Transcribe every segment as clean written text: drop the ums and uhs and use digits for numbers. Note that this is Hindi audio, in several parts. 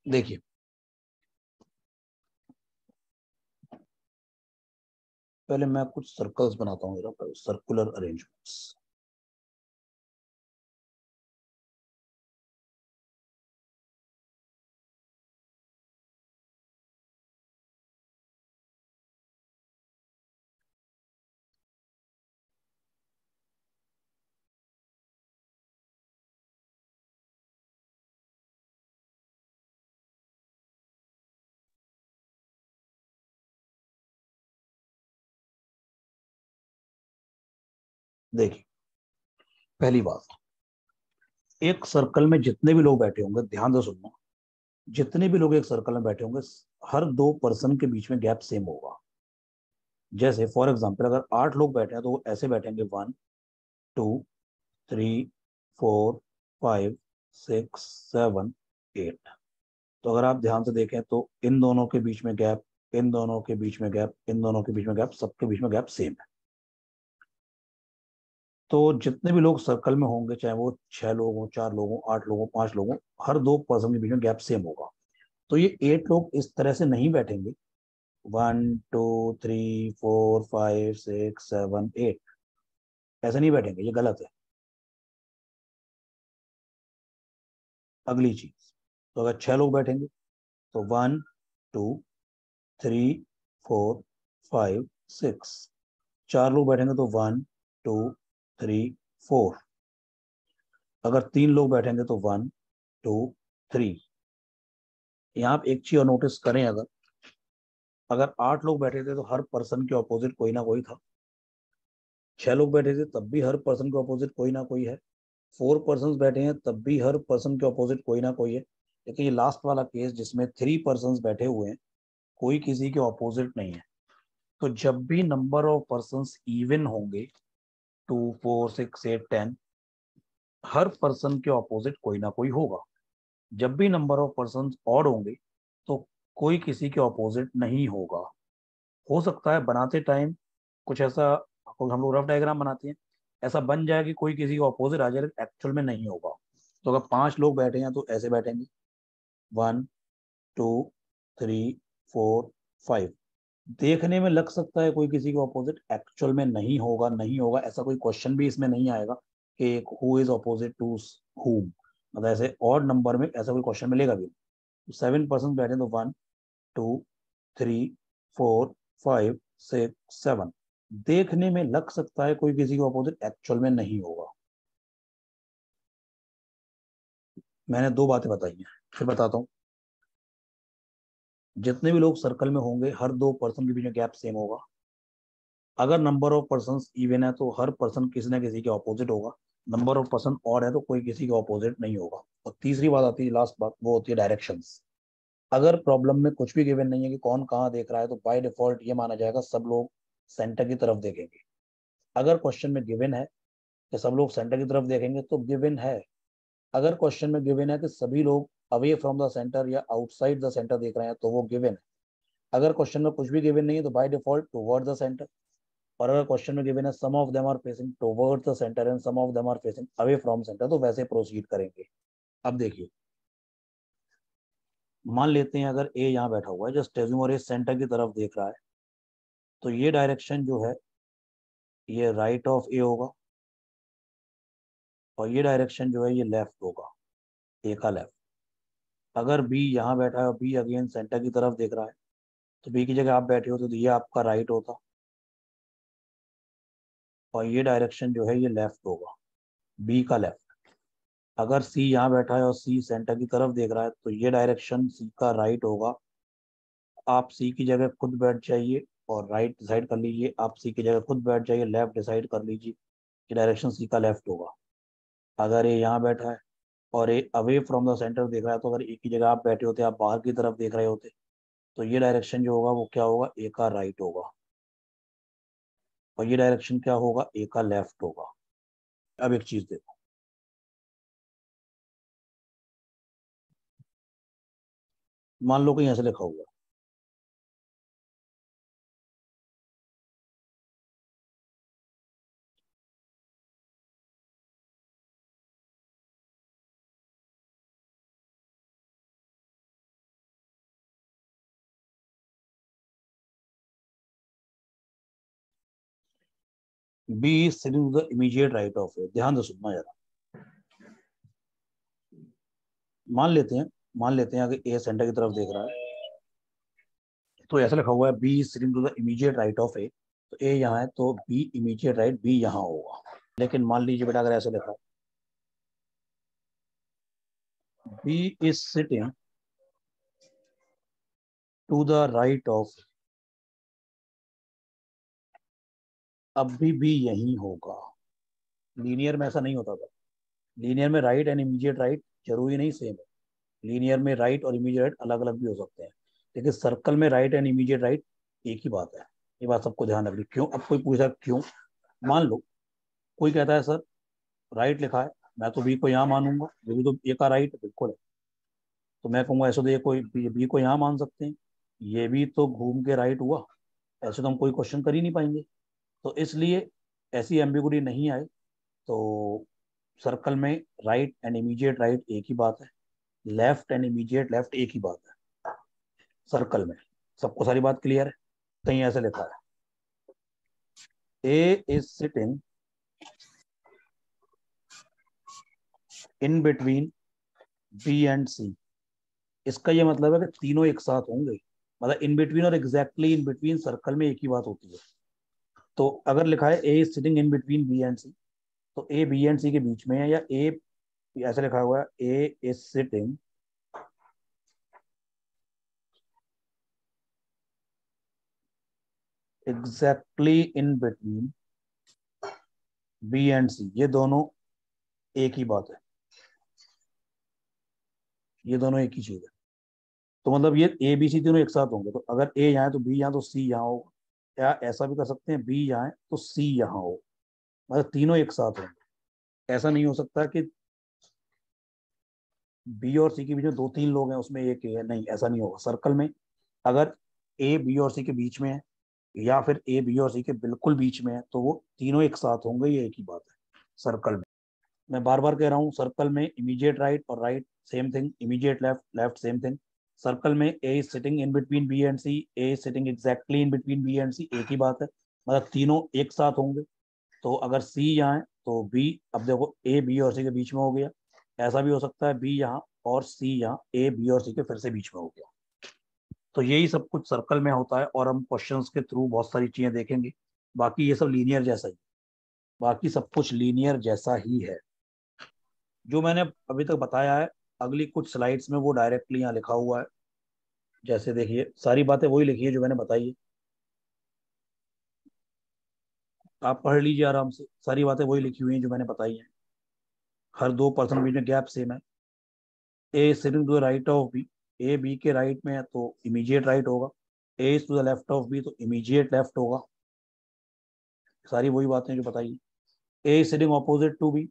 देखिए, पहले मैं कुछ सर्कल्स बनाता हूँ, जरा सर्कुलर अरेंजमेंट्स। देखिए, पहली बात, एक सर्कल में जितने भी लोग बैठे होंगे, ध्यान से सुनना, जितने भी लोग एक सर्कल में बैठे होंगे, हर दो पर्सन के बीच में गैप सेम होगा। जैसे फॉर एग्जांपल, अगर 8 लोग बैठे हैं तो वो ऐसे बैठेंगे, 1 2 3 4 5 6 7 8। तो अगर आप ध्यान से देखें तो इन दोनों के बीच में गैप, इन दोनों के बीच में गैप, इन दोनों के बीच में गैप, सबके बीच में गैप सेम है। तो जितने भी लोग सर्कल में होंगे, चाहे वो 6 लोग हों, 4 लोग हों, 8 लोग हों, 5 लोग हों, हर दो पर्सन के बीच में गैप सेम होगा। तो ये 8 लोग इस तरह से नहीं बैठेंगे, 1 2 3 4 5 6 7 8, ऐसे नहीं बैठेंगे, ये गलत है। अगली चीज, तो अगर 6 लोग बैठेंगे तो 1 2 3 4 5 6। 4 लोग बैठेंगे तो 1 2 3 4। अगर 3 लोग बैठेंगे तो 1 2 3। यहाँ आप एक चीज और नोटिस करें, अगर अगर 8 लोग बैठे थे तो हर पर्सन के ऑपोजिट कोई ना कोई था। 6 लोग बैठे थे तब भी हर पर्सन के ऑपोजिट कोई ना कोई है। 4 पर्सन बैठे हैं तब भी हर पर्सन के ऑपोजिट कोई ना कोई है। लेकिन ये लास्ट वाला केस जिसमें 3 पर्सन बैठे हुए हैं, कोई किसी के ऑपोजिट नहीं है। तो जब भी नंबर ऑफ पर्सन इवन होंगे, 2 4 6 8 10, हर पर्सन के ऑपोजिट कोई ना कोई होगा। जब भी नंबर ऑफ पर्सन ऑड होंगे तो कोई किसी के ऑपोजिट नहीं होगा। हो सकता है बनाते टाइम कुछ ऐसा, हम लोग रफ डायग्राम बनाते हैं, ऐसा बन जाए कि कोई किसी के ऑपोजिट आ जाए, लेकिन एक्चुअल में नहीं होगा। तो अगर 5 लोग बैठे हैं तो ऐसे बैठेंगे, 1 2 3 4 5। देखने में लग सकता है कोई किसी के ऑपोजिट, एक्चुअल में नहीं होगा, नहीं होगा। ऐसा कोई क्वेश्चन भी इसमें नहीं आएगा कि who is opposite to whom, मतलब ऐसे ऑड नंबर में ऐसा कोई क्वेश्चन मिलेगा भी नहीं। तो 7 पर्सन बैठे तो 1 2 3 4 5 6 7। देखने में लग सकता है कोई किसी के ऑपोजिट, एक्चुअल में नहीं होगा। मैंने दो बातें बताई हैं, फिर बताता हूँ। जितने भी लोग सर्कल में होंगे, हर दो पर्सन के बीच में गैप सेम होगा। अगर नंबर ऑफ पर्सन इवन है तो हर पर्सन किसी ना किसी के ऑपोजिट होगा। नंबर ऑफ पर्सन ऑड है तो कोई किसी के ऑपोजिट नहीं होगा। और तीसरी बात आती है, लास्ट बात, वो होती है डायरेक्शंस। अगर प्रॉब्लम में कुछ भी गिवन नहीं है कि कौन कहाँ देख रहा है, तो बाय डिफॉल्ट ये माना जाएगा सब लोग सेंटर की तरफ देखेंगे। अगर क्वेश्चन में गिवन है कि सब लोग सेंटर की तरफ देखेंगे तो गिवन है। अगर क्वेश्चन में गिवन है कि सभी लोग अवे फ्रॉम द सेंटर या आउटसाइड द सेंटर देख रहे हैं तो वो गिवन है। अगर क्वेश्चन में कुछ भी गिवन नहीं है तो by default toward the center. और अगर क्वेश्चन में गिवन है some of them are facing towards the centre and some of them are facing away from center, तो वैसे प्रोसीड करेंगे। अब देखिए, मान लेते हैं अगर ए यहाँ बैठा हुआ है, जस्ट एज्यूम, और ए सेंटर की तरफ देख रहा है, तो ये डायरेक्शन जो है ये राइट ऑफ ए होगा, और ये डायरेक्शन जो है ये लेफ्ट होगा, ए का लेफ्ट। अगर बी यहाँ बैठा है और बी अगेन सेंटर की तरफ देख रहा है, तो बी की जगह आप बैठे होते तो ये आपका राइट होता, और ये डायरेक्शन जो है ये लेफ्ट होगा, बी का लेफ्ट। अगर सी यहाँ बैठा है और सी सेंटर की तरफ देख रहा है तो ये डायरेक्शन सी का राइट होगा। आप सी की जगह खुद बैठ जाइए और राइट डिसाइड कर लीजिए, आप सी की जगह खुद बैठ जाइए, लेफ्ट डिसाइड कर लीजिए, ये डायरेक्शन सी का लेफ्ट होगा। अगर ये यहाँ बैठा है और ये अवे फ्रॉम द सेंटर देख रहा है, तो अगर एक ही जगह आप बैठे होते, आप बाहर की तरफ देख रहे होते, तो ये डायरेक्शन जो होगा वो क्या होगा, ए का राइट होगा, और ये डायरेक्शन क्या होगा, ए का लेफ्ट होगा। अब एक चीज देखो, मान लो कि यहाँ से लिखा हुआ है B is sitting to the immediate right of A. ध्यान से सुनना जरा। मान लेते हैं अगर ए सेंटर की तरफ देख रहा है तो ऐसा लिखा हुआ है B is sitting to the immediate right of A, तो ए यहाँ है तो बी इमीडिएट राइट बी यहाँ होगा। लेकिन मान लीजिए बेटा अगर ऐसे लिखा है B is sitting to the right of, अब भी बी यही होगा। लीनियर में ऐसा नहीं होता था। लीनियर में राइट एंड इमीडिएट राइट जरूरी नहीं सेम है। लीनियर में राइट और इमीडिएट राइट अलग अलग भी हो सकते हैं, लेकिन सर्कल में राइट एंड इमीडिएट राइट एक ही बात है। ये बात सबको ध्यान रखनी। क्यों? अब कोई पूछा क्यों, मान लो कोई कहता है सर राइट लिखा है, मैं तो बी को यहाँ मानूंगा, ये भी तो ए का राइट बिल्कुल है, तो मैं कहूंगा ऐसे तो ये कोई बी को यहाँ मान सकते हैं, ये भी तो घूम के राइट हुआ, ऐसे तो हम कोई क्वेश्चन कर ही नहीं पाएंगे। तो इसलिए ऐसी एम्बिगुइटी नहीं आए तो सर्कल में राइट एंड इमीडिएट राइट एक ही बात है, लेफ्ट एंड इमीडिएट लेफ्ट एक ही बात है सर्कल में। सबको सारी बात क्लियर है? कहीं ऐसे लिखा है A is sitting in between B and C. इसका ये मतलब है कि तीनों एक साथ होंगे, मतलब इन बिटवीन और एग्जैक्टली इन बिटवीन सर्कल में एक ही बात होती है। तो अगर लिखा है A is sitting in between B and C, तो ए बी एंड सी के बीच में है, या ए ऐसे लिखा हुआ है A is sitting exactly in between B and C, ये दोनों एक ही बात है, ये दोनों एक ही चीज है। तो मतलब ये ए बी सी तीनों एक साथ होंगे, तो अगर ए यहाँ है तो बी यहाँ, तो सी यहाँ होगा। या ऐसा भी कर सकते हैं बी यहाँ है तो सी यहाँ हो, मतलब तीनों एक साथ होंगे। ऐसा नहीं हो सकता कि बी और सी के बीच में दो तीन लोग हैं उसमें एक ए है, नहीं ऐसा नहीं होगा सर्कल में। अगर ए बी और सी के बीच में है या फिर ए बी और सी के बिल्कुल बीच में है तो वो तीनों एक साथ होंगे, ये एक ही बात है सर्कल में। मैं बार बार कह रहा हूँ सर्कल में इमीडिएट राइट और right same thing, immediate left left same thing. Circle में A is sitting in between B and C, A is sitting exactly in between B and C एक ही बात है, मतलब तीनों एक साथ होंगे। तो अगर सी यहाँ है तो बी, अब देखो ए बी और सी के बीच में हो गया, ऐसा भी हो सकता है बी यहाँ और सी यहाँ, ए बी और सी के फिर से बीच में हो गया। तो यही सब कुछ सर्कल में होता है और हम क्वेश्चंस के थ्रू बहुत सारी चीजें देखेंगे। बाकी ये सब लीनियर जैसा ही, बाकी सब कुछ लीनियर जैसा ही है जो मैंने अभी तक बताया है। अगली कुछ स्लाइड्स में वो डायरेक्टली यहाँ लिखा हुआ है, जैसे देखिए सारी बातें वही लिखी है जो मैंने बताई है, आप पढ़ लीजिए आराम से, सारी बातें वही लिखी हुई हैं जो मैंने बताई हैं। हर दो पर्सन के बीच में गैप सेम है। A sitting to the right of B, A B के राइट में है तो इमीडिएट राइट होगा, A is to the left of B तो इमीडिएट लेफ्ट होगा। सारी वही बातें जो बताई। A sitting opposite to B,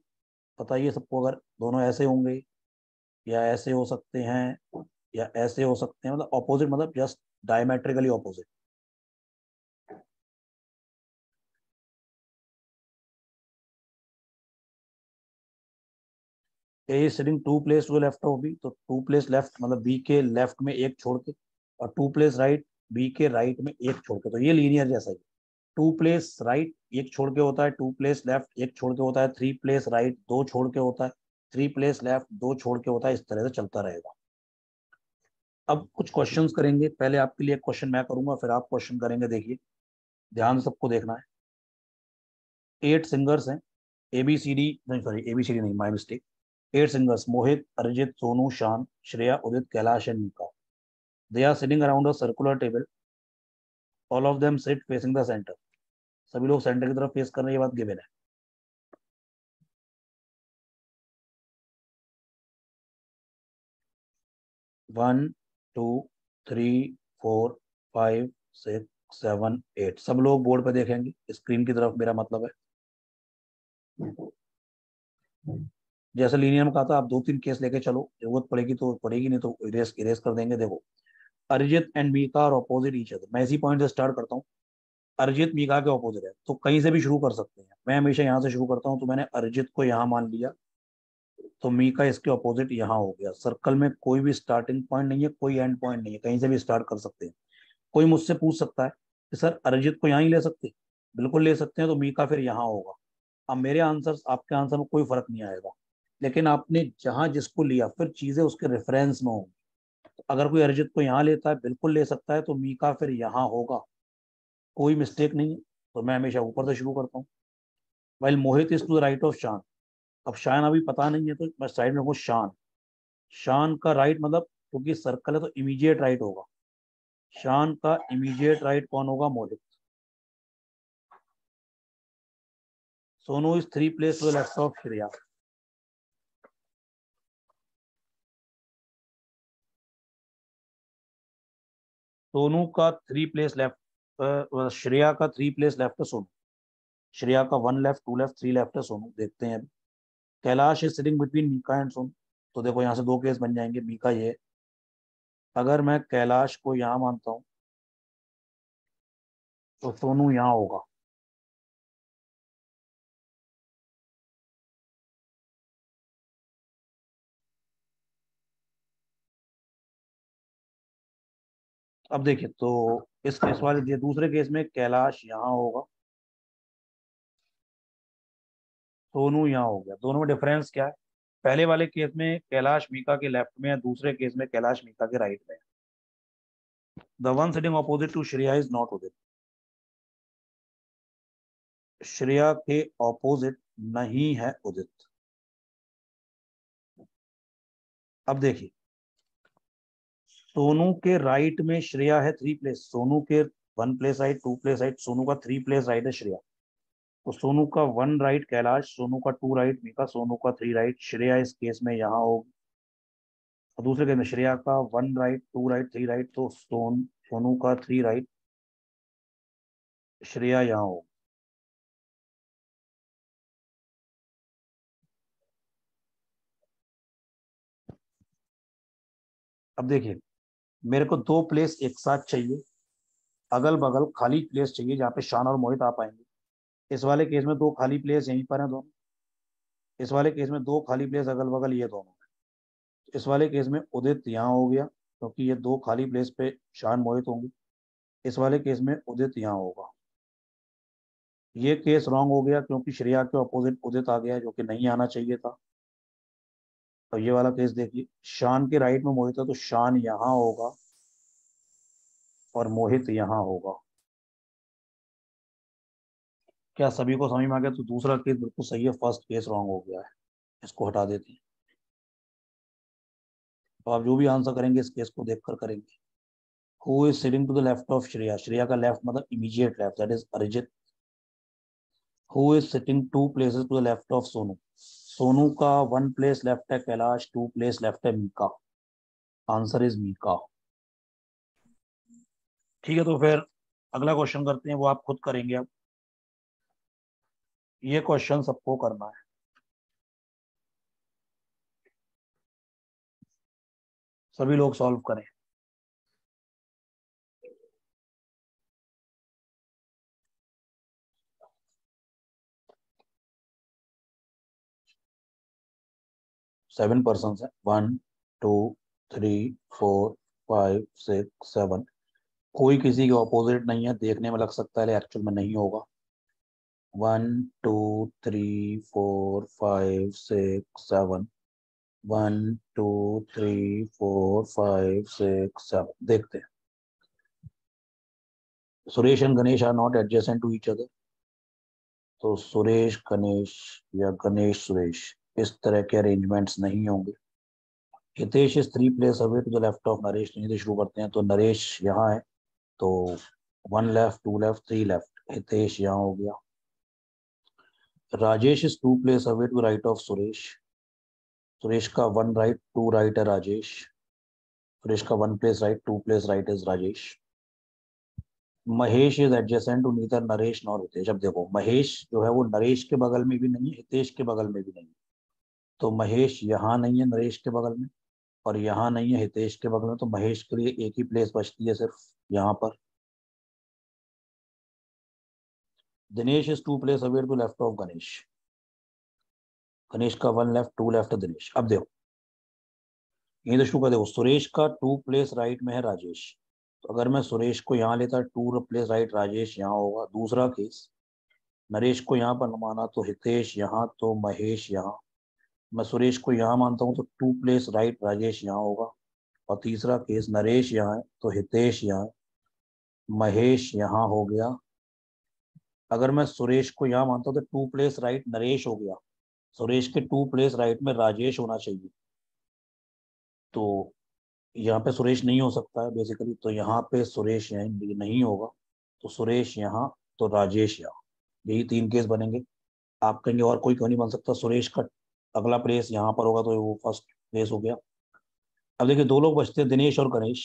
बताइए सबको, अगर दोनों ऐसे होंगे या ऐसे हो सकते हैं या ऐसे हो सकते हैं, मतलब ऑपोजिट मतलब just diametrically opposite. A sitting two place to left of B, तो टू प्लेस लेफ्ट मतलब बी के लेफ्ट में एक छोड़ के, और टू प्लेस राइट बी के राइट में एक छोड़ के, तो ये लीनियर जैसा ही। टू प्लेस राइट एक छोड़ के होता है, टू प्लेस लेफ्ट एक छोड़ के होता है, थ्री प्लेस राइट दो छोड़ के होता है, थ्री प्लेस लेफ्ट दो छोड़ के होता है, इस तरह से चलता रहेगा। अब कुछ क्वेश्चंस करेंगे, पहले आपके लिए क्वेश्चन मैं करूंगा फिर आप क्वेश्चन करेंगे। देखिए ध्यान से सबको देखना है। 8 सिंगर्स हैं, ए बी सी डी, नहीं sorry A B C D नहीं, my mistake. 8 singers Mohit Arijit Sonu Shaan Shreya Udit Kailash and Mika. They are sitting around a circular table, all of them sit facing the center. सभी लोग सेंटर की तरफ फेस कर रहे हैं, ये बात गिवन है। 1 2 3 4 5 6 7 8, सब लोग बोर्ड पे देखेंगे स्क्रीन की तरफ, मेरा मतलब है। जैसे लीनियर में कहा था आप दो तीन केस लेके चलो, जरूरत पड़ेगी तो पड़ेगी, नहीं तो इरेज इरेज कर देंगे। देखो अरिजीत एंड मीका और अपोजिट ईच अदर, मैं इसी पॉइंट से स्टार्ट करता हूँ। अरिजीत मीका के अपोजिट है तो कहीं से भी शुरू कर सकते हैं, मैं हमेशा यहाँ से शुरू करता हूँ, तो मैंने अरिजीत को यहाँ मान लिया, तो मीका इसके अपोजिट यहाँ हो गया। सर्कल में कोई भी स्टार्टिंग पॉइंट नहीं है, कोई एंड पॉइंट नहीं है, कहीं से भी स्टार्ट कर सकते हैं। कोई मुझसे पूछ सकता है कि सर अरिजीत को यहाँ ही ले सकते, बिल्कुल ले सकते हैं, तो मीका फिर यहाँ होगा। अब मेरे आंसर आपके आंसर में कोई फर्क नहीं आएगा, लेकिन आपने जहां जिसको लिया फिर चीजें उसके रेफरेंस में होंगी। तो अगर कोई अरिजीत को यहाँ लेता है, बिल्कुल ले सकता है, तो मीका फिर यहाँ होगा, कोई मिस्टेक नहीं है। तो मैं हमेशा ऊपर से शुरू करता हूँ। While Mohit is to the right of Shan. अब शान अभी पता नहीं है, तो मैं साइड में रखूँ शान। शान का राइट मतलब, क्योंकि सर्कल है तो इमीडिएट राइट होगा। शान का इमीडिएट राइट कौन होगा? Mohit. Sonu is 3 place to the left of Shreya. Sonu का 3 प्लेस लेफ्ट, श्रेया का 3 प्लेस लेफ्ट है सोनू। श्रेया का 1 लेफ्ट, 2 लेफ्ट, 3 लेफ्ट है सोनू। देखते हैं अभी। Kailash is sitting between Mika and Sonu. तो देखो यहाँ से दो केस बन जाएंगे, मीका ये है। अगर मैं कैलाश को यहाँ मानता हूँ तो सोनू यहाँ होगा। अब देखिए, तो इस केस वाले ये दूसरे केस में कैलाश यहाँ होगा, सोनू यहाँ हो गया। दोनों में डिफरेंस क्या है? पहले वाले केस में कैलाश मीका के लेफ्ट में है, दूसरे केस में कैलाश मीका के राइट में है। The one sitting opposite to Shreya is not Udit. Shreya के ऑपोजिट नहीं है उदित। अब देखिए, सोनू के राइट में श्रेया है 3 प्लेस। सोनू के 1 place right, 2 place right, Sonu का 3 प्लेस राइट है श्रेया। तो सोनू का 1 राइट कैलाश, सोनू का 2 राइट मीका, सोनू का 3 राइट श्रेया इस केस में यहाँ होगी। और दूसरे केस में श्रेया का 1 राइट, 2 राइट, 3 राइट, तो सोनू का 3 राइट, श्रेया यहाँ होगी। अब देखिए, मेरे को दो प्लेस एक साथ चाहिए, अगल बगल खाली प्लेस चाहिए जहाँ पे शान और मोहित आ पाएंगे। इस वाले केस में दो खाली प्लेस यहीं पर हैं दोनों। इस वाले केस में दो खाली प्लेस अगल बगल ये दोनों। इस वाले केस में उदित यहाँ हो गया, क्योंकि ये दो खाली प्लेस पे शान मोहित होंगे। इस वाले केस में उदित यहाँ होगा। ये केस रॉन्ग हो गया, क्योंकि श्रेया के अपोजिट उदित आ गया, जो कि नहीं आना चाहिए था। तो ये वाला केस देखिए, शान के राइट में मोहित है, तो शान यहाँ होगा और मोहित यहाँ होगा। क्या सभी को समझ में आ गया? तो दूसरा केस बिल्कुल सही है, फर्स्ट केस रॉन्ग हो गया है। इसको हटा देते हैं। तो आप जो भी आंसर करेंगे इस केस को देखकर करेंगे। Who is sitting to the left of Shreya? Shreya का लेफ्ट मतलब immediate left, that is Arijit. Who is sitting 2 places to the left of Sonu? Sonu का 1 प्लेस लेफ्ट है कैलाश, 2 प्लेस लेफ्ट है मीका। Answer is Mika. ठीक है, तो फिर अगला क्वेश्चन करते हैं, वो आप खुद करेंगे। अब ये क्वेश्चन सबको करना है, सभी लोग सॉल्व करें। 7 पर्सन है। 1, 2, 3, 4, 5, 6, 7। कोई किसी के ऑपोजिट नहीं है, देखने में लग सकता है एक्चुअल में नहीं होगा। 1, 2, 3, 4, 5, 6, 7। 1, 2, 3, 4, 5, 6, 7। देखते हैं। Suresh and Ganesh are not adjacent to each other. तो सुरेश गणेश या गणेश सुरेश, इस तरह के अरेंजमेंट्स नहीं होंगे। Hitesh is 3 place away to the left of Naresh. नहीं तो शुरू करते हैं। तो नरेश यहाँ है, तो 1 लेफ्ट, 2 लेफ्ट, 3 लेफ्ट, हितेश यहाँ हो गया। Rajesh is 2 place away to right of Suresh. Suresh का 1 राइट, 2 राइट है राजेश। सुरेश का 1 place right, 2 place right is Rajesh. Mahesh is adjacent to neither Naresh nor Hitesh. अब देखो, महेश जो है वो नरेश के बगल में भी नहीं है, हितेश के बगल में भी नहीं है। तो महेश यहाँ नहीं है नरेश के बगल में, और यहाँ नहीं है हितेश के बगल में। तो महेश के लिए एक ही प्लेस बचती है सिर्फ यहाँ पर। Dinesh is 2 place away to left of Ganesh. Ganesh का 1 लेफ्ट, 2 लेफ्ट है दिनेश। अब देखो, यही तो शुरू कर। देखो, सुरेश का 2 प्लेस राइट में है राजेश। तो अगर मैं सुरेश को यहाँ लेता, 2 प्लेस राइट राजेश यहाँ होगा। दूसरा केस, नरेश को यहाँ पर माना तो हितेश यहाँ, तो महेश यहाँ। मैं सुरेश को यहाँ मानता हूँ तो टू प्लेस राइट राजेश यहाँ होगा। और तीसरा केस नरेश यहाँ है तो हितेश यहाँ है, महेश यहाँ हो गया। अगर मैं सुरेश को यहाँ मानता हूँ तो टू प्लेस राइट नरेश हो गया, सुरेश के टू प्लेस राइट में राजेश होना चाहिए। तो यहाँ पे सुरेश नहीं हो सकता है बेसिकली, तो यहाँ पे सुरेश यहाँ नहीं होगा, तो सुरेश यहाँ, तो राजेश यहाँ। यही तीन केस बनेंगे। आप कहेंगे और कोई क्यों नहीं बन सकता, सुरेश का अगला प्लेस यहाँ पर होगा तो वो फर्स्ट प्लेस हो गया। अब देखिए दो लोग बचते हैं, दिनेश और गणेश।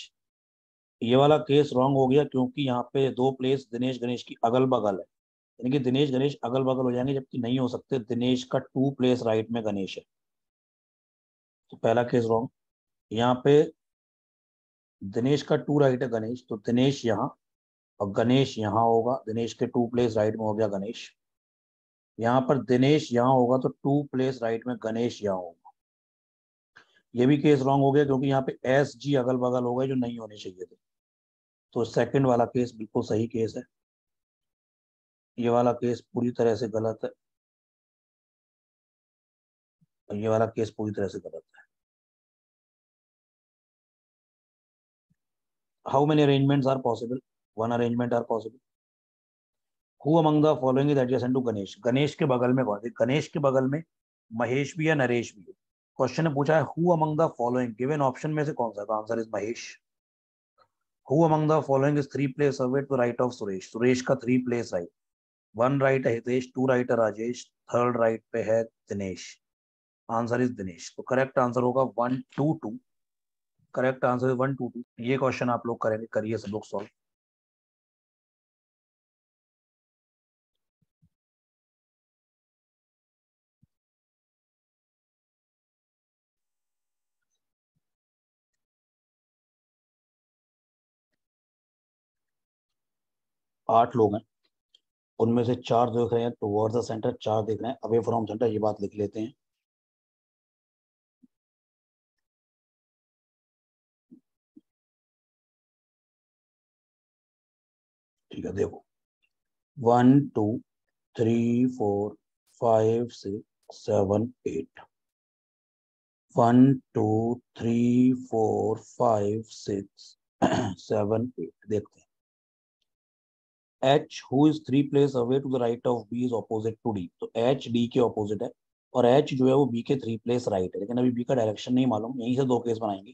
ये वाला केस रॉन्ग हो गया क्योंकि यहाँ पे दो प्लेस दिनेश गणेश की अगल बगल है, यानी कि दिनेश गणेश अगल बगल हो जाएंगे, जबकि नहीं हो सकते, दिनेश का टू प्लेस राइट में गणेश है। तो पहला केस रॉन्ग। यहाँ पे दिनेश का टू राइट है गणेश, तो दिनेश यहाँ और गणेश यहाँ होगा, दिनेश के टू प्लेस राइट में हो गया गणेश। यहाँ पर दिनेश यहाँ होगा तो टू प्लेस राइट में गणेश यहाँ होगा। ये भी केस रॉन्ग हो गया क्योंकि यहाँ पे एस जी अगल बगल हो गए जो नहीं होने चाहिए थे। तो सेकंड वाला केस बिल्कुल सही केस है, ये वाला केस पूरी तरह से गलत है, और ये वाला केस पूरी तरह से गलत है। How many arrangements are possible? One arrangement are possible. Who among the following is adjacent to Ganesh? Ganesh के बगल में कौन है? गणेश के बगल में महेश भी है, नरेश भी है। क्वेश्चन ने पूछा है who among the following, given option में से कौन सा है? तो answer is Mahesh. Who among the following is three place away to right of Suresh? Suresh का three place right, one right है हितेश, टू राइट है राजेश, थर्ड राइट पे है दिनेश। Answer is Dinesh. तो करेक्ट आंसर होगा 122। Correct answer is 122। ये क्वेश्चन आप लोग करेंगे, करिए सब लोग सॉल्व। 8 लोग हैं, उनमें से 4 देख रहे हैं टुवर्ड्स द सेंटर, 4 देख रहे हैं अवे फ्रॉम सेंटर। ये बात लिख लेते हैं। ठीक है, देखो 1 2 3 4 5 6 7 8, 1 2 3 4 5 6 7 8। देखते हैं H who is 3 place away to the right of B is opposite to D। तो H D के ऑपोजिट है, और H जो है वो B के 3 प्लेस राइट है, लेकिन अभी B का डायरेक्शन नहीं मालूम, यहीं से दो केस बनाएंगे।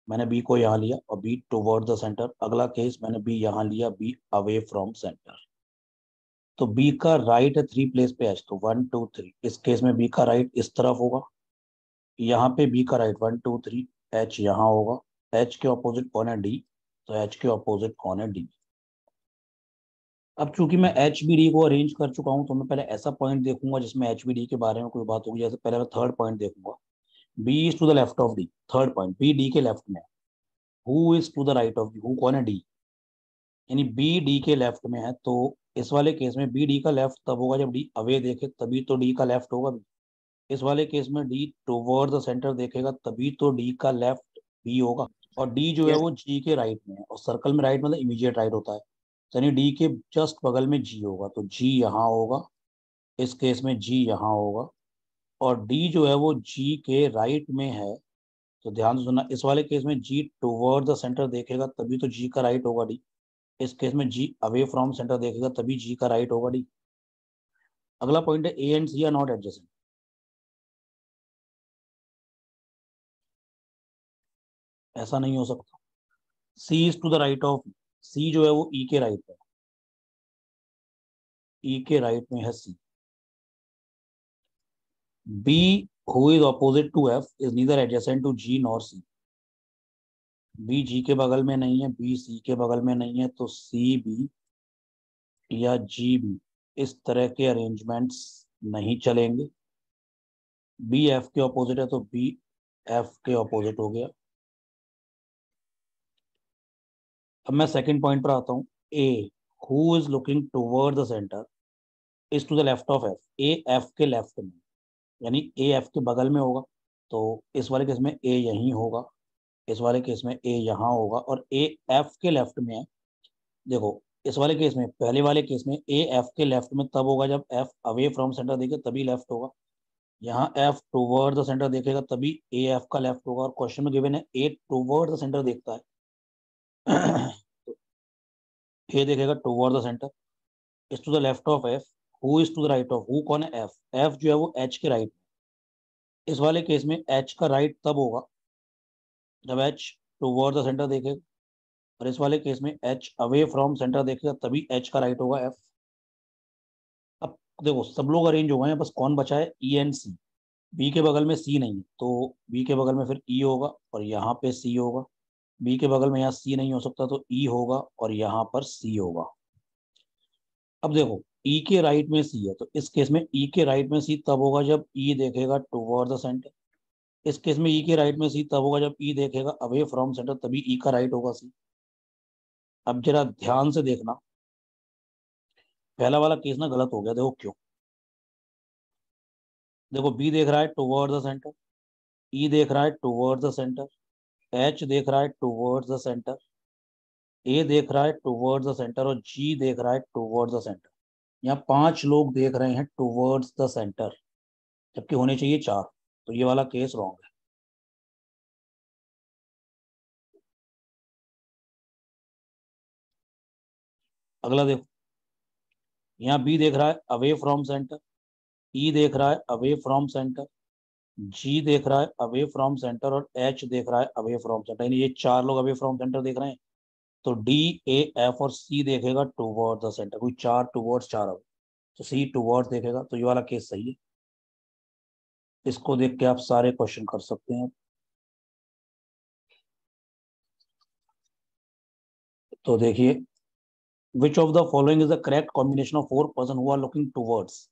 मैंने B को यहाँ लिया और B टुवर्ड द सेंटर। अगला केस मैंने B यहाँ लिया, B अवे फ्रॉम सेंटर। तो B का राइट है 3 प्लेस पे H, तो 1 2 3। इस केस में B का राइट इस तरफ होगा, यहाँ पे B का राइट 1 2 3, H यहाँ होगा। H के ऑपोजिट कौन है? D। तो H के ऑपोजिट कौन है? D। अब चूंकि मैं एच बी डी को अरेंज कर चुका हूं, तो मैं पहले ऐसा पॉइंट देखूंगा जिसमें एच बी डी के बारे में कोई बात होगी। जैसे पहले मैं थर्ड पॉइंट देखूंगा, B is to the left of D. Third point, B D के लेफ्ट में है। Who is to the right of D? Who कौन है? डी। यानी बी डी के लेफ्ट में है, तो इस वाले केस में बी डी का लेफ्ट तब होगा जब डी अवे देखे, तभी तो डी का लेफ्ट होगा भी। इस वाले केस में डी टुवर्ड द सेंटर देखेगा, तभी तो डी का लेफ्ट बी होगा। और डी जो है यस। वो जी के राइट में है, और सर्कल में राइट मतलब इमीडिएट राइट होता है, यानी डी के जस्ट बगल में जी होगा, तो जी यहाँ होगा। इस केस में जी यहाँ होगा, और डी जो है वो जी के राइट में है। तो ध्यान से सुनना, इस वाले केस में जी टुवर्ड द सेंटर देखेगा तभी तो जी का राइट होगा डी। इस केस में जी अवे फ्रॉम सेंटर देखेगा तभी जी का राइट होगा डी। अगला पॉइंट है A and C are not adjacent. ऐसा नहीं हो सकता। C is to the right of, C जो है वो ई के राइट है, ई के राइट में है C. B who is opposite to F is neither adjacent to G nor C. B G के बगल में नहीं है, बी सी के बगल में नहीं है, तो सी बी या जी बी, इस तरह के अरेंजमेंट्स नहीं चलेंगे। बी एफ के ऑपोजिट है तो बी एफ के ऑपोजिट हो गया। अब मैं सेकंड पॉइंट पर आता हूँ। A who is looking toward the centre is to the left of F. A F के लेफ्ट में, यानी ए एफ के बगल में होगा, तो इस वाले केस में ए यहीं होगा, इस वाले केस में ए यहाँ होगा, और ए एफ के लेफ्ट में है। देखो इस वाले केस में, पहले वाले केस में ए एफ के लेफ्ट में तब होगा जब एफ अवे फ्रॉम सेंटर देखे तभी लेफ्ट होगा। यहाँ एफ टूवर्ड द सेंटर देखेगा तभी ए एफ का लेफ्ट होगा। और क्वेश्चन में गिवन है ए टूवर्ड द सेंटर देखता है तो ए देखेगा toward the centre, is to the left of F, who is to the right of, who कौन है एफ, एफ जो है वो एच के राइट। इस वाले केस में एच का राइट तब होगा जब एच टूवर्ड द सेंटर देखेगा, और इस वाले केस में एच अवे फ्रॉम सेंटर देखेगा तभी एच का राइट होगा एफ। अब देखो सब लोग अरेंज हो गए हैं, बस कौन बचा है, ई एंड सी। बी के बगल में सी नहीं है तो बी के बगल में फिर ई होगा और यहाँ पे सी होगा। बी के बगल में यहाँ सी नहीं हो सकता तो ई होगा और यहाँ पर सी होगा। अब देखो ई के राइट में सी है तो इस केस में ई के राइट में सी तब होगा जब ई देखेगा टुवर्ड द सेंटर। इस केस में ई के राइट में सी तब होगा जब ई देखेगा अवे फ्रॉम सेंटर, तभी ई का राइट होगा सी। अब जरा ध्यान से देखना, पहला वाला केस ना गलत हो गया, देखो क्यों। देखो बी देख रहा है टुवर्ड द सेंटर, ई देख रहा है टुवर्ड द सेंटर, एच देख रहा है टुवर्ड द सेंटर, ए देख रहा है टुवर्ड्स द सेंटर और जी देख रहा है टुवर्ड्स द सेंटर। यहाँ 5 लोग देख रहे हैं टुवर्ड्स द सेंटर, जबकि होने चाहिए 4। तो ये वाला केस रॉन्ग है। अगला देखो, यहाँ बी देख रहा है अवे फ्रॉम सेंटर, ई देख रहा है अवे फ्रॉम सेंटर, जी देख रहा है अवे फ्रॉम सेंटर और एच देख रहा है अवे फ्रॉम सेंटर, यानी ये 4 लोग अवे फ्रॉम सेंटर देख रहे हैं। तो डी, ए, एफ और सी देखेगा टुवर्ड्स द सेंटर, कोई 4 टुवर्ड्स 4 अवे, तो सी टुवर्ड्स देखेगा। तो ये वाला केस सही है। इसको देख के आप सारे क्वेश्चन कर सकते हैं। तो देखिए, which of the following is the correct combination of 4 person who are looking towards.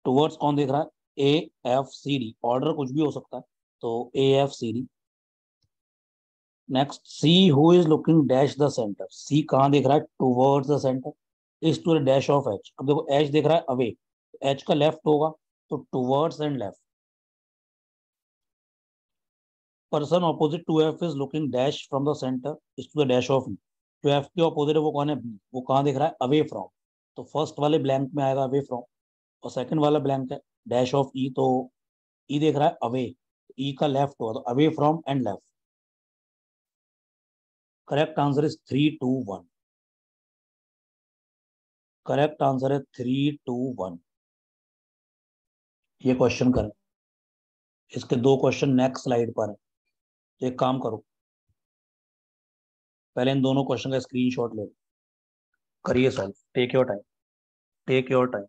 Towards कौन देख रहा है, A F C D, order कुछ भी हो सकता है तो A F C D. Next C who is looking dash the center, C कहाँ देख रहा है, towards the centre, is to the dash of H. अब देखो एच देख रहा है अवे, एच का लेफ्ट होगा तो towards and left. Person opposite to F is looking dash from the centre, is to the dash of E. जो एफ के ऑपोजिट है वो कौन है, बी, वो कहाँ देख रहा है, अवे फ्रॉम। तो फर्स्ट वाले ब्लैंक में आएगा अवे फ्रॉम, और सेकंड वाला ब्लैंक है डैश ऑफ ई, तो ई देख रहा है अवे, ई का लेफ्ट होगा तो away from and left. Correct answer is 3, 2, 1। Correct answer है 3, 2, 1। ये क्वेश्चन करें, इसके 2 क्वेश्चन नेक्स्ट स्लाइड पर है। तो एक काम करो, पहले इन दोनों क्वेश्चन का स्क्रीनशॉट ले लो, करिए solve, take your time, take your time.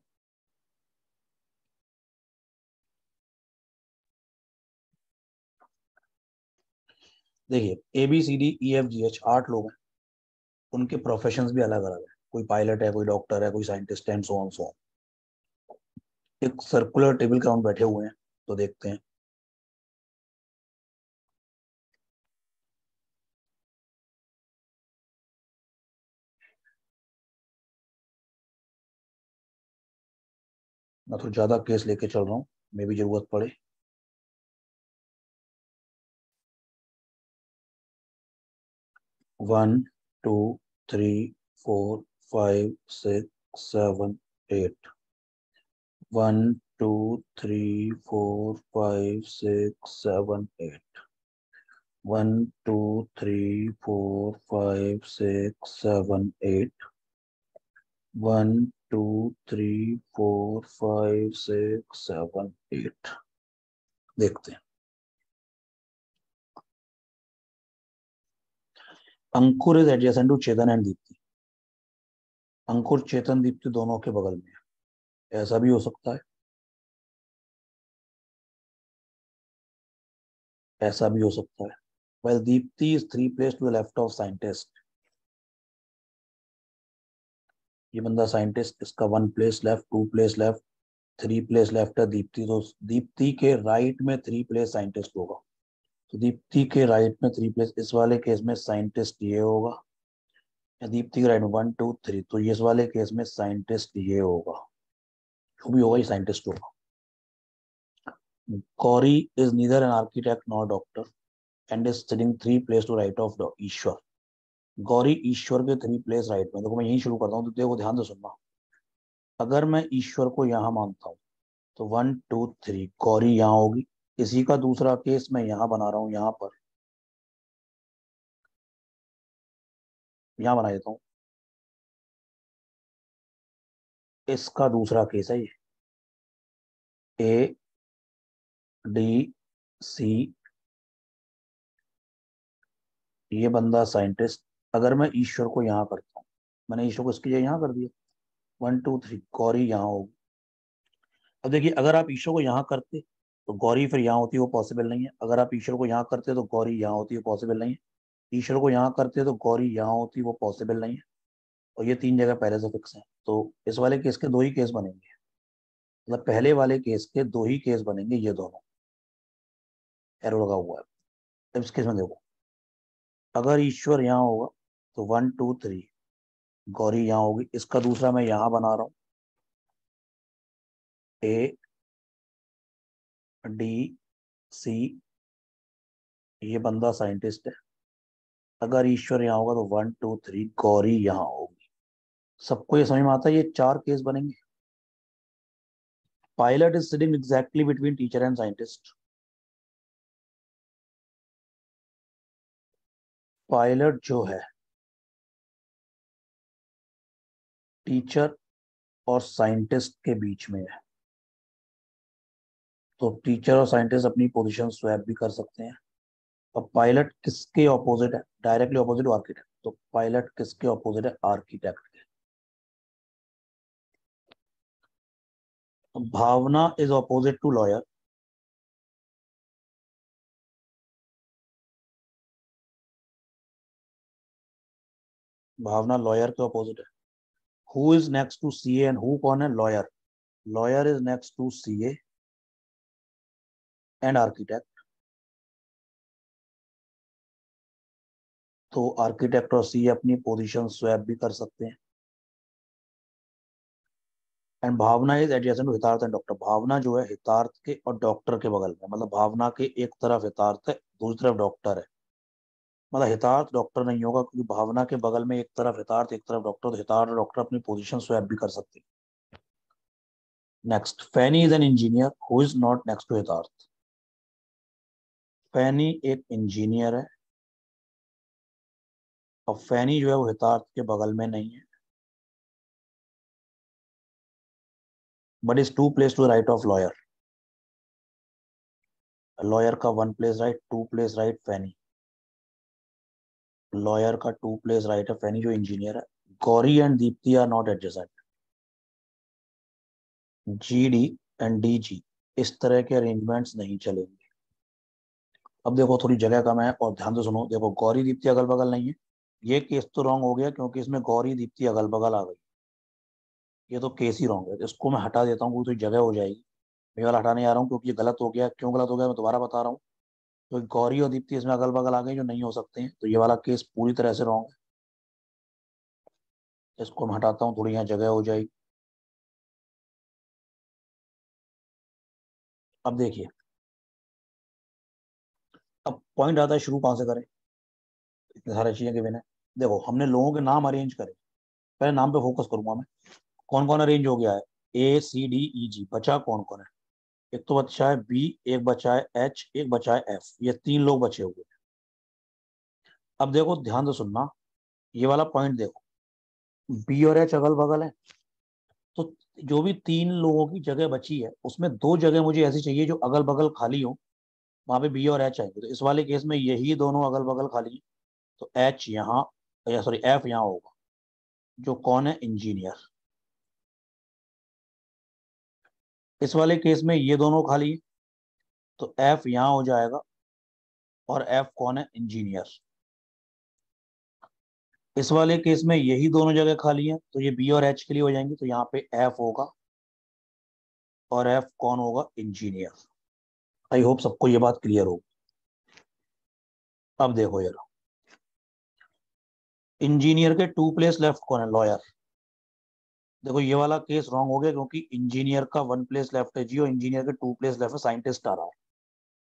देखिए A B C D E F G H 8 लोग हैं, उनके प्रोफेशंस भी अलग अलग है, कोई पायलट है, कोई डॉक्टर है, कोई साइंटिस्ट है, सो ऑन सो ऑन। एक सर्कुलर टेबल के हम बैठे हुए हैं, तो देखते हैं। मैं थोड़ा ज्यादा केस लेके चल रहा हूँ, मे भी जरूरत पड़े। One, two, three, four, five, six, seven, eight. 1, 2, 3, 4, 5, 6, 7, 8। 1, 2, 3, 4, 5, 6, 7, 8। 1, 2, 3, 4, 5, 6, 7, 8। देखते हैं। Ankur is adjacent to Chetan and Deepti. Ankur Chetan Deepti दोनों के बगल में है, ऐसा भी हो सकता है, ऐसा भी हो सकता है। Well Dipti is 3 place to the left of scientist. ये बंदा साइंटिस्ट, इसका 1 place left, 2 place left, 3 place left है दीप्ति, तो दीप्ति के राइट में 3 प्लेस साइंटिस्ट होगा। तो दीप्ति के राइट में 3 प्लेस, इस वाले केस में साइंटिस्ट ये होगा, या दीप्ति के राइट में 1, 2, 3, तो ये इस वाले केस में साइंटिस्ट ये होगा, जो भी होगा ये साइंटिस्ट होगा। Gauri is neither an architect nor doctor and is sitting 3 place to right of Ishwar. Gauri Ishwar के 3 प्लेस राइट में। देखो मैं यहीं शुरू करता हूँ, तो देखो ध्यान से सुनना। अगर मैं ईश्वर को यहाँ मानता हूँ तो 1 2 3 गौरी यहाँ होगी। इसी का दूसरा केस मैं यहाँ बना रहा हूँ, यहाँ पर यहाँ बना देता हूँ। इसका दूसरा केस है ये ADC, ये बंदा साइंटिस्ट। अगर मैं ईश्वर को यहाँ करता हूँ, मैंने ईश्वर को इसकी जगह यहाँ कर दिया, 1 2 3 गौरी यहाँ होगी। अब देखिए, अगर आप ईश्वर को यहाँ करते तो गौरी फिर यहाँ होती, वो पॉसिबल नहीं है। अगर आप ईश्वर को यहाँ करते तो गौरी यहाँ होती, वो पॉसिबल नहीं है। ईश्वर को यहाँ करते तो गौरी यहाँ होती, वो पॉसिबल नहीं है। और ये 3 जगह पहले से फिक्स है, तो इस वाले केस के 2 ही केस बनेंगे। मतलब पहले वाले केस के 2 ही केस बनेंगे, ये दोनों। एरो लगा हुआ है। अब इस केस में देखो, अगर ईश्वर यहाँ होगा तो 1 2 3 गौरी यहाँ होगी। इसका दूसरा मैं यहाँ बना रहा हूँ, ADC, ये बंदा साइंटिस्ट है। अगर ईश्वर यहाँ होगा तो 1 2 3 गौरी यहाँ होगी। सबको ये समझ में आता है, ये 4 केस बनेंगे। Pilot is sitting exactly between teacher and scientist. Pilot जो है टीचर और साइंटिस्ट के बीच में है, तो टीचर और साइंटिस्ट अपनी पोजीशन स्वैप भी कर सकते हैं। अब पायलट किसके ऑपोजिट है? Directly opposite architect. तो पायलट किसके ऑपोजिट है? आर्किटेक्ट के। Bhavana is opposite to lawyer. Bhavana lawyer के ऑपोजिट है। Who is next to CA and who कौन है? Lawyer. Lawyer is next to CA and architect. तो आर्किटेक्ट और सीए अपनी पोजीशन स्वैप भी कर सकते हैं। And Bhavana is adjacent to Hitarth and doctor. Bhavana जो है हितार्थ के और डॉक्टर के बगल में। मतलब भावना के एक तरफ हितार्थ है, दूसरी तरफ डॉक्टर है। मतलब हितार्थ डॉक्टर नहीं होगा, क्योंकि भावना के बगल में एक तरफ हितार्थ एक तरफ डॉक्टर, तो हितार्थ और डॉक्टर अपनी पोजीशन स्वैप भी कर सकते हैं। Next, Fanny is an engineer who is not next to Hitarth. Fanny एक इंजीनियर है, और फैनी जो है वो हितार्थ के बगल में नहीं है, but is 2 place to right of lawyer. Lawyer का 1 place right, 2 place right Fanny. Lawyer का 2 प्लेस राइट है फैनी जो इंजीनियर है। Gauri and Dipti are not adjacent. GD and DG, इस तरह के अरेंजमेंट्स नहीं चलेंगे। अब देखो थोड़ी जगह कम है, और ध्यान से सुनो। देखो गौरी दीप्ति अगल बगल नहीं है, ये केस तो रॉन्ग हो गया, क्योंकि इसमें गौरी दीप्ति अगल बगल आ गई। ये तो केस ही रॉन्ग है, तो इसको मैं हटा देता हूँ, क्योंकि तो जगह हो जाएगी। ये वाला हटाने आ रहा हूँ, क्योंकि ये गलत हो गया। क्यों गलत हो गया मैं दोबारा बता रहा हूँ। तो गौरी और दीप्ति इसमें अगल बगल आ गई, जो नहीं हो सकते हैं, तो ये वाला केस पूरी तरह से रॉन्ग है। इसको मैं हटाता हूँ, थोड़ी यहाँ जगह हो जाएगी। अब देखिए, अब पॉइंट आता है शुरू कहाँ से करें। इतने सारी चीजें के बिना, देखो हमने लोगों के नाम अरेंज करे। पहले नाम पे फोकस करूंगा मैं। कौन कौन अरेंज हो गया है? ACDEG। बचा कौन कौन है? एक तो बचा है B, एक बचा है H, एक बचा है F। ये 3 लोग बचे हुए हैं। अब देखो ध्यान से सुनना, ये वाला पॉइंट देखो, B और H अगल बगल है, तो जो भी 3 लोगों की जगह बची है, उसमें 2 जगह मुझे ऐसी चाहिए जो अगल बगल खाली हो, वहां पे B और H आएंगे। तो इस वाले केस में यही दोनों अगल बगल खाली है, तो H यहाँ, या सॉरी F यहाँ होगा, जो कौन है? इंजीनियर। इस वाले केस में ये दोनों खाली है, तो F यहाँ हो जाएगा, और F कौन है? इंजीनियर। इस वाले केस में यही दोनों जगह खाली है, तो ये B और H के लिए हो जाएंगी, तो यहाँ पे F होगा, और F कौन होगा? इंजीनियर। आई होप सबको ये बात क्लियर हो। अब देखो यार, इंजीनियर के 2 प्लेस लेफ्ट कौन है? लॉयर। देखो ये वाला केस रॉन्ग हो गया, क्योंकि इंजीनियर का 1 प्लेस लेफ्ट है जी, और इंजीनियर के 2 प्लेस लेफ्ट है साइंटिस्ट आ रहा है,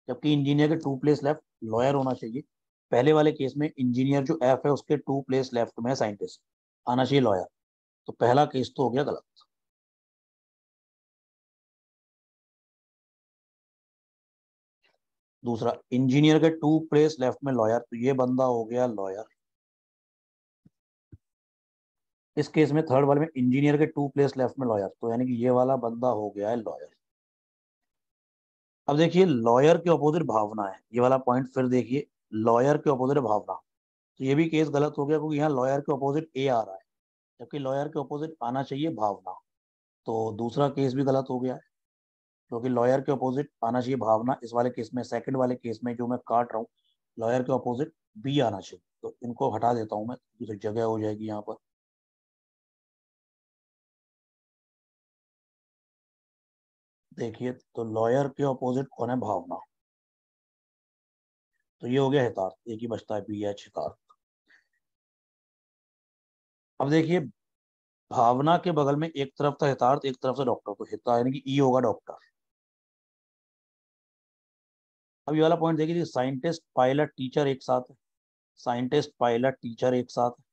जबकि इंजीनियर के 2 प्लेस लेफ्ट लॉयर होना चाहिए। पहले वाले केस में इंजीनियर जो एफ है उसके 2 प्लेस लेफ्ट में है साइंटिस्ट, आना चाहिए लॉयर। तो पहला केस तो हो गया गलत। दूसरा, इंजीनियर के 2 प्लेस लेफ्ट में लॉयर, तो ये बंदा हो गया लॉयर। इस केस में थर्ड वाले में इंजीनियर के 2 प्लेस लेफ्ट में लॉयर, तो यानी कि ये वाला बंदा हो गया है लॉयर। अब देखिए लॉयर के अपोजिट भावना है, ये वाला पॉइंट फिर देखिए, लॉयर के अपोजिट भावना, तो ये भी केस गलत हो गया क्योंकि यहाँ लॉयर के अपोजिट ए आ रहा है, जबकि लॉयर के अपोजिट आना चाहिए भावना। तो दूसरा केस भी गलत हो गया है क्योंकि लॉयर के अपोजिट आना चाहिए भावना। इस वाले केस में, सेकंड वाले केस में जो मैं काट रहा हूँ, लॉयर के अपोजिट बी आना चाहिए, तो इनको हटा देता हूँ मैं, दूसरी जगह हो जाएगी यहाँ पर। देखिए तो लॉयर के अपोजिट कौन है, भावना, तो ये हो गया हितार्थ, एक ही बचता है बी एच हितार्थ। अब देखिए भावना के बगल में एक तरफ था हितार्थ, एक तरफ से डॉक्टर, तो हिता यानी कि ई होगा डॉक्टर। अब ये वाला पॉइंट देखिए, साइंटिस्ट पायलट टीचर एक साथ है, साइंटिस्ट पायलट टीचर एक साथ है,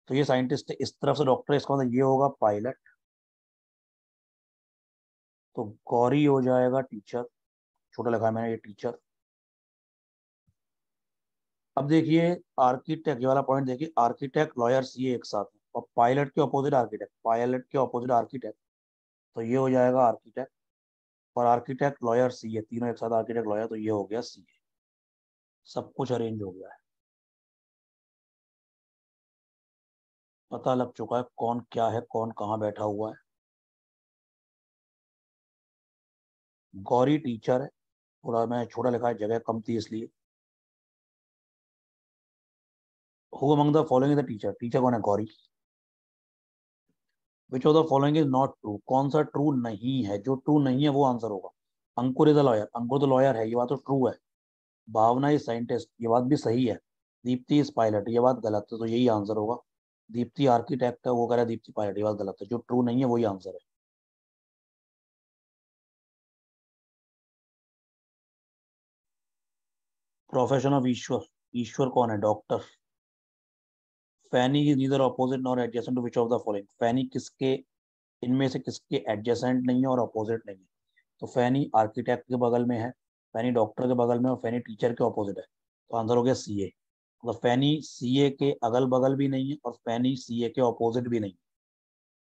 तो ये साइंटिस्ट इस तरफ से डॉक्टर, इसका मतलब ये होगा पायलट, तो गौरी हो जाएगा टीचर, छोटा लिखा है मैंने ये टीचर। अब देखिए आर्किटेक्ट, ये वाला पॉइंट देखिए, आर्किटेक्ट लॉयर सीए एक साथ है, और पायलट के ऑपोजिट आर्किटेक्ट, पायलट के ऑपोजिट आर्किटेक्ट, तो ये हो जाएगा आर्किटेक्ट। और आर्किटेक्ट लॉयर सीए तीनों एक साथ, आर्किटेक्ट लॉयर, तो ये हो गया सीए। सब कुछ अरेंज हो गया है, पता लग चुका है कौन क्या है, कौन कहाँ बैठा हुआ है। गौरी टीचर है, थोड़ा मैं छोटा लिखा है, जगह कम थी इसलिए। Who among the following the teacher, teacher कौन है, गौरी। विच of the following is not true, कौन सा ट्रू नहीं है, जो ट्रू नहीं है वो आंसर होगा। अंकुर इज अ लॉयर, अंकुर तो लॉयर है, ये बात तो ट्रू है। भावना इज साइंटिस्ट, ये बात भी सही है। दीप्ति इज पायलट, ये बात गलत है, तो यही आंसर होगा। दीप्ति आर्किटेक्ट है, वो कह रहा है दीप्ति पायलट, ये बात गलत है, जो ट्रू नहीं है वही आंसर है। प्रोफेशन ऑफ ईश्वर, ईश्वर कौन है, doctor. Fanny is neither opposite nor adjacent to which of the following, Fanny किसके, इनमें से किसके एडजेसेंट नहीं है और अपोजिट नहीं है। तो फैनी आर्किटेक्ट के बगल में है, फैनी डॉक्टर के बगल में, और फैनी टीचर के अपोजिट है, तो आंसर हो गया सीए। मतलब फैनी सीए के अगल बगल भी नहीं है और फैनी सीए के अपोजिट भी नहीं,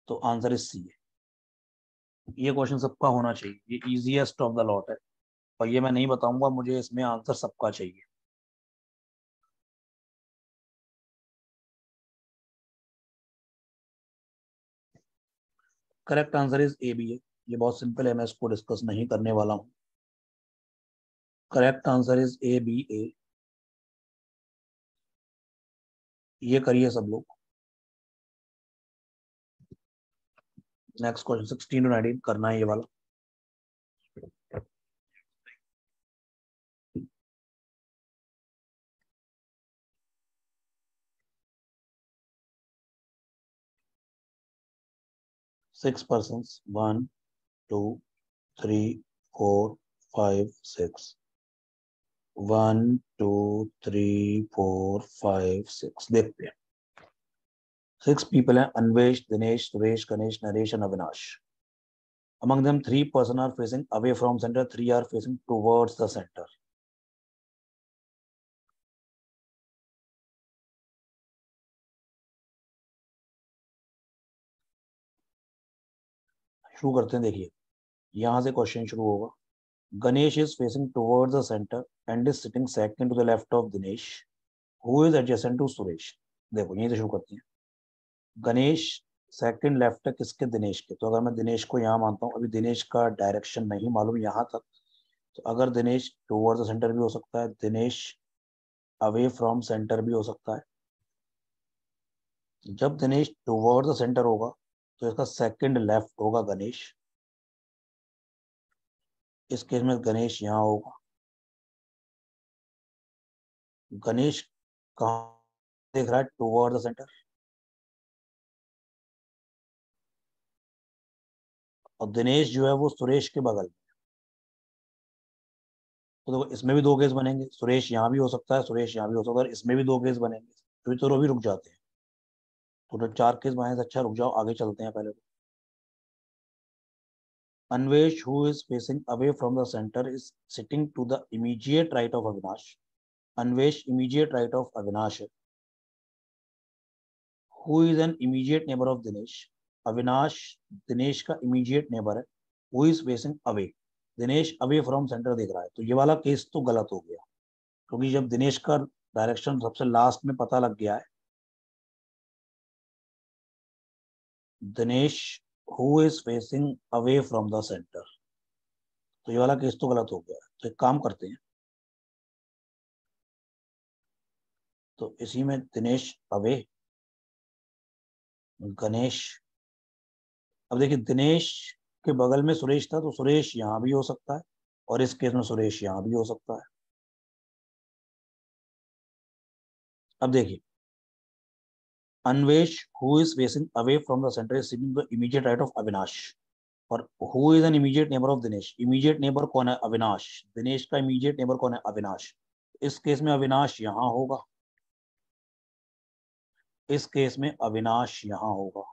तो आंसर इज सीए। ये क्वेश्चन सबका होना चाहिए, ये इजीएस्ट ऑफ द लॉट है, और ये मैं नहीं बताऊंगा, मुझे इसमें आंसर सबका चाहिए। Correct answer is A B A, ये बहुत सिंपल है, मैं इसको डिस्कस नहीं करने वाला हूँ। Correct answer is A B A, ये करिए सब लोग। नेक्स्ट क्वेश्चन 16 to 19 करना है ये वाला। 6 persons, 1 2 3 4 5 6, 1 2 3 4 5 6, देखते हैं। 6 people हैं, Anvesh, Dinesh, Suresh, Ganesh, Naresh and Avinash. Among them 3 persons are facing away from center, 3 are facing towards the center. शुरू करते हैं, देखिए यहां से क्वेश्चन शुरू होगा। Ganesh is facing towards the centre and is sitting second to the left of Dinesh, who is adjacent to Suresh. देखो यहीं से शुरू करते हैं। गणेश सेकंड लेफ्ट है किसके, दिनेश के, तो अगर मैं दिनेश को यहाँ मानता हूँ, अभी दिनेश का डायरेक्शन नहीं मालूम यहाँ तक, तो अगर दिनेश टुवर्ड्स द सेंटर भी हो सकता है, दिनेश अवे फ्रॉम सेंटर भी हो सकता है। जब दिनेश टुवर्ड्स द सेंटर होगा तो इसका सेकंड लेफ्ट होगा गणेश, इस केस में गणेश यहाँ होगा। गणेश कहाँ देख रहा है, टुवर्ड द सेंटर, और दिनेश जो है वो सुरेश के बगल में। तो देखो इसमें भी दो केस बनेंगे, सुरेश यहाँ भी हो सकता है, सुरेश यहाँ भी हो सकता है, और इसमें भी दो केस बनेंगे, तो भी रुक जाते हैं। टोटल चार केस बने, अच्छा रुक जाओ आगे चलते हैं पहले। Anvesh, who is facing away from the center, is sitting to the immediate right of Avinash. Anvesh, immediate right of Avinash, who is an immediate neighbor of Dinesh. Avinash, Dinesh का immediate neighbor है, who is facing away. Dinesh away from center देख रहा है, तो ये वाला केस तो गलत हो गया, क्योंकि जब दिनेश का डायरेक्शन सबसे लास्ट में पता लग गया है, Dinesh who is facing away from the center, तो ये वाला केस तो गलत हो गया। तो एक काम करते हैं, तो इसी में दिनेश अवे, गणेश, अब देखिए दिनेश के बगल में सुरेश था, तो सुरेश यहाँ भी हो सकता है, और इस केस में सुरेश यहाँ भी हो सकता है। अब देखिए Anvesh who is facing away from the centre is sitting the immediate right of Avinash, और who is an immediate neighbour of Dinesh, immediate neighbour कौन है, अविनाश, दिनेश का इमीडिएट नेबर कौन है, अविनाश, इस केस में अविनाश यहाँ होगा, इस केस में अविनाश यहाँ होगा।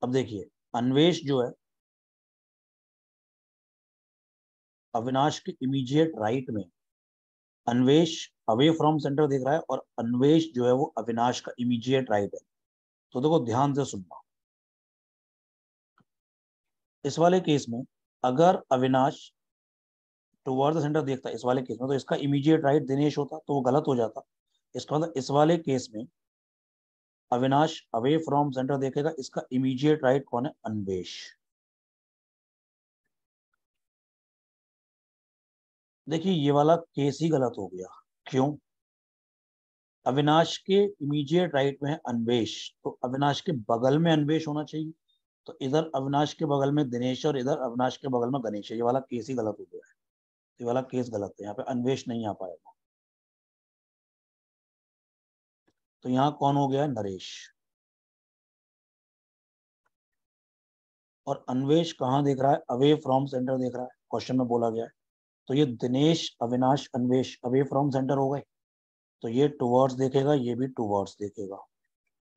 अब देखिए अन्वेश जो है अविनाश के इमीडिएट राइट में, अन्वेश अवे फ्रॉम सेंटर देख रहा है, और अन्वेश जो है वो अविनाश का इमीडिएट राइट है। तो देखो ध्यान से सुनना, इस वाले केस में अगर अविनाश टुवर्ड द सेंटर देखता इस वाले केस में, तो इसका इमीडिएट राइट दिनेश होता, तो वो गलत हो जाता। इसका मतलब इस वाले केस में अविनाश अवे फ्रॉम सेंटर देखेगा, इसका इमीडिएट राइट कौन है, अन्वेश। देखिए ये वाला केस ही गलत हो गया, क्यों, अविनाश के इमीडिएट राइट में है अन्वेश, तो अविनाश के बगल में अन्वेश होना चाहिए, तो इधर अविनाश के बगल में दिनेश और इधर अविनाश के बगल में गणेश है, ये वाला केस ही गलत हो गया है, ये वाला केस गलत है, यहाँ पे अन्वेश नहीं आ पाएगा। तो यहाँ कौन हो गया है, नरेश, और अन्वेश कहाँ देख रहा है, अवे फ्रॉम सेंटर देख रहा है, क्वेश्चन में बोला गया है। तो ये Dinesh Avinash Anvesh away from centre हो गए, तो ये टुवर्ड्स देखेगा, ये भी टुवर्ड्स देखेगा,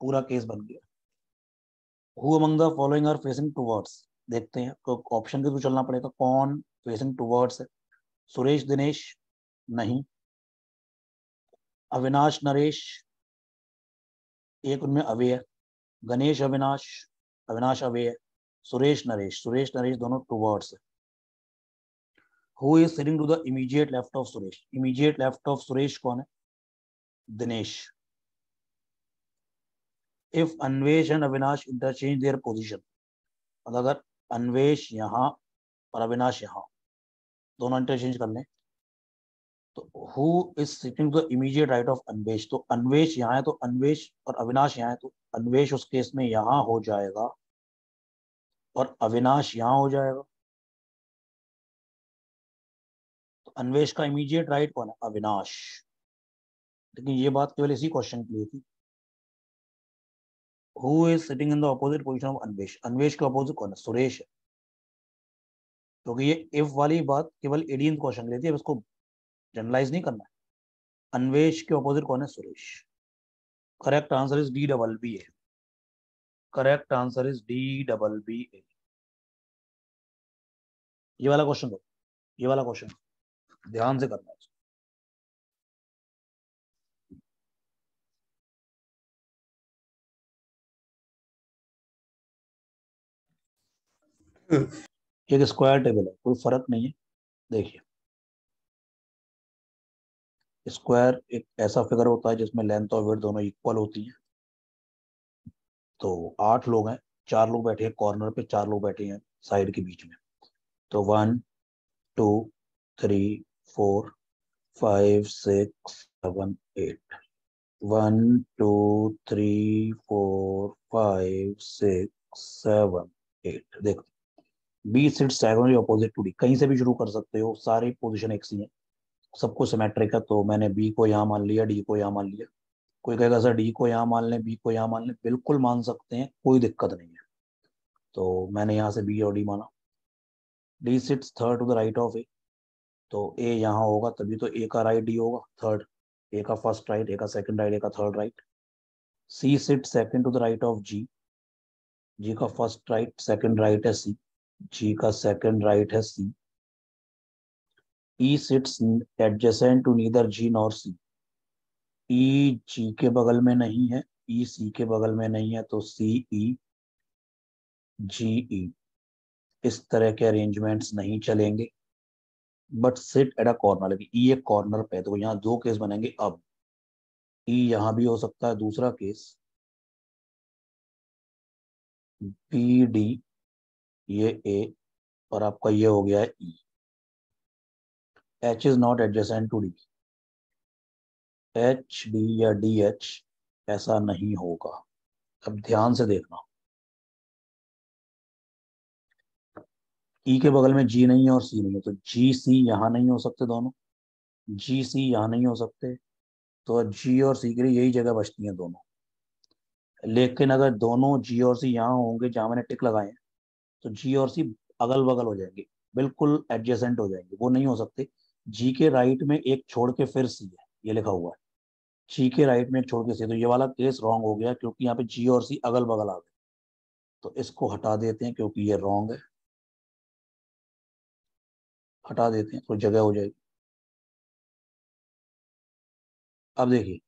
पूरा केस बन गया। Who among the following are facing towards, देखते हैं तो ऑप्शन के थ्रू चलना पड़ेगा, कौन फेसिंग टुवर्ड्स है, सुरेश दिनेश नहीं, अविनाश नरेश एक उनमें अवे है, गणेश अविनाश, अविनाश अवे है, सुरेश नरेश दोनों टुवर्ड्स है। Who is sitting to the immediate left of Suresh, immediate left of Suresh कौन है, Dinesh. If Anvesh and Avinash interchange their position, अगर अन्वेश यहाँ और अविनाश यहाँ दोनों इंटरचेंज कर लें, तो who is sitting the immediate right of Anvesh, तो अन्वेश यहाँ है, तो अन्वेश और अविनाश यहाँ है, तो अन्वेश उस केस में यहाँ हो जाएगा और अविनाश यहाँ हो जाएगा। तो अन्वेश का इमीडिएट राइट कौन है, अविनाश। लेकिन ये बात केवल इसी क्वेश्चन के लिए थी। Who is sitting in the opposite position of Anvesh, Anvesh के अपोजिट कौन है, सुरेश है, क्योंकि ये इफ वाली बात केवल एडीएन क्वेश्चन के लिए थी, अब इसको जनरलाइज नहीं करना है। अन्वेश के अपोजिट कौन है, Suresh. Correct answer is D double B A, correct answer is D double B A. ये वाला क्वेश्चन दो, ये वाला क्वेश्चन ध्यान से करना है। एक स्क्वायर टेबल है, कोई फर्क नहीं है। देखिए स्क्वायर एक ऐसा फिगर होता है जिसमें लेंथ और विड्थ दोनों इक्वल होती है। तो 8 लोग हैं, 4 लोग बैठे हैं कॉर्नर पे, 4 लोग बैठे हैं साइड के बीच में। तो 1 2 3 4 5 6 7 8, 1 2 3 4 5 6 7 8। देखो B sits diagonally opposite to D, कहीं से भी शुरू कर सकते हो, सारी पोजीशन एक सी है, सबको सिमेट्रिक है, तो मैंने बी को यहाँ मान लिया, डी को यहाँ मान लिया। कोई कहेगा सर डी को यहाँ मान लें, बी को यहाँ मान लें, बिल्कुल मान सकते हैं, कोई दिक्कत नहीं है। तो मैंने यहाँ से बी और डी माना। D sits third to the right of A, तो ए यहाँ होगा, तभी तो ए का राइट डी होगा, थर्ड। ए का फर्स्ट राइट, ए का सेकंड राइट, ए का third right. C sit second to the right of G, G का फर्स्ट राइट, सेकंड राइट है सी, जी का सेकंड राइट है C. E sits adjacent to neither G nor C, E G के बगल में नहीं है, ई सी के बगल में नहीं है, तो सी ई जी ई, इस तरह के अरेंजमेंट्स नहीं चलेंगे। But sit at a corner, लेकिन ई एक कॉर्नर पे है, तो यहाँ दो केस बनेंगे। अब ई यहाँ भी हो सकता है, दूसरा केस बी डी, ये ए, और आपका ये हो गया है E. H is not adjacent to D, H D या डी एच ऐसा नहीं होगा। अब ध्यान से देखना, ई के बगल में जी नहीं है और सी नहीं है, तो जी सी यहाँ नहीं हो सकते दोनों, जी सी यहाँ नहीं हो सकते, तो जी और सी के लिए यही जगह बचती है दोनों। लेकिन अगर दोनों जी और सी यहाँ होंगे जहां मैंने टिक लगाए हैं, तो जी और सी अगल बगल हो जाएंगे, बिल्कुल एडजेसेंट हो जाएंगे, वो नहीं हो सकते। जी के राइट में एक छोड़ के फिर सी है, ये लिखा हुआ है, जी के राइट में एक छोड़ के सी, तो ये वाला केस रॉन्ग हो गया, क्योंकि यहाँ पे जी और सी अगल बगल आ गए। तो इसको हटा देते हैं, क्योंकि ये रॉन्ग है, हटा देते हैं, तो जगह हो जाएगी। अब देखिए,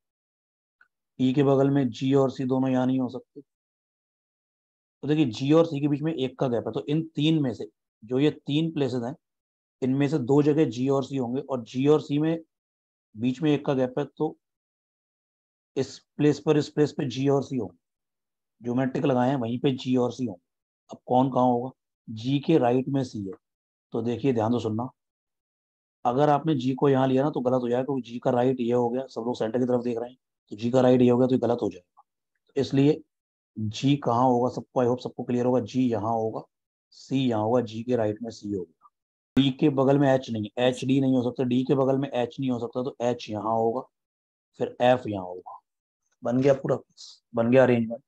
ई के बगल में जी और सी दोनों यहाँ नहीं हो सकते, तो देखिए जी और सी के बीच में एक का गैप है, तो इन तीन में से, जो ये तीन प्लेसेस हैं, इनमें से दो जगह जी और सी होंगे, और जी और सी में बीच में एक का गैप है, तो इस प्लेस पे जी और सी होंगे, जो मैंने टिक लगाए हैं वहीं पे जी और सी होंगे। अब कौन कहाँ होगा, जी के राइट में सी है, तो देखिए ध्यान से सुनना, अगर आपने जी को यहाँ लिया ना तो गलत हो जाएगा, क्योंकि जी का राइट ये हो गया, सब लोग सेंटर की तरफ देख रहे हैं, तो जी का राइट ये हो गया, तो ये गलत हो जाएगा। तो इसलिए जी कहाँ होगा, सबको, आई होप सबको क्लियर होगा, जी यहाँ होगा, सी यहाँ होगा, जी के राइट में सी होगा। डी के बगल में एच नहीं, एच डी नहीं हो सकता, डी के बगल में एच नहीं हो सकता, तो एच यहाँ होगा, फिर एफ यहाँ होगा। बन गया पूरा, बन गया arrangement.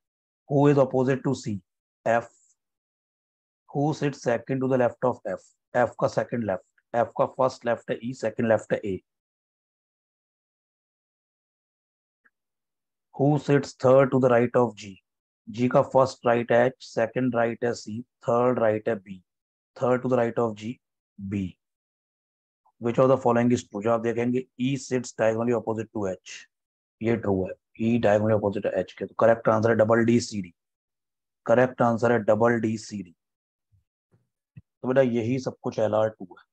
Who is opposite to C, F. Who sit second to the left of F, F का सेकंड लेफ्ट, एफ का फर्स्ट लेफ्ट है ई, सेकंड लेफ्ट है A. Who sits third to the right of G, G का फर्स्ट राइट है एच, सेकंड राइट है सी, थर्ड राइट है B, third to the right of G B. Which of the following is true, जो आप देखेंगे E sits diagonally opposite to H, ये ट्रू है, ई डायगोनली अपोजिट है एच के, तो करेक्ट आंसर है double D C D, correct answer है डबल डी सी डी। तो बेटा यही सब कुछ LR2 है।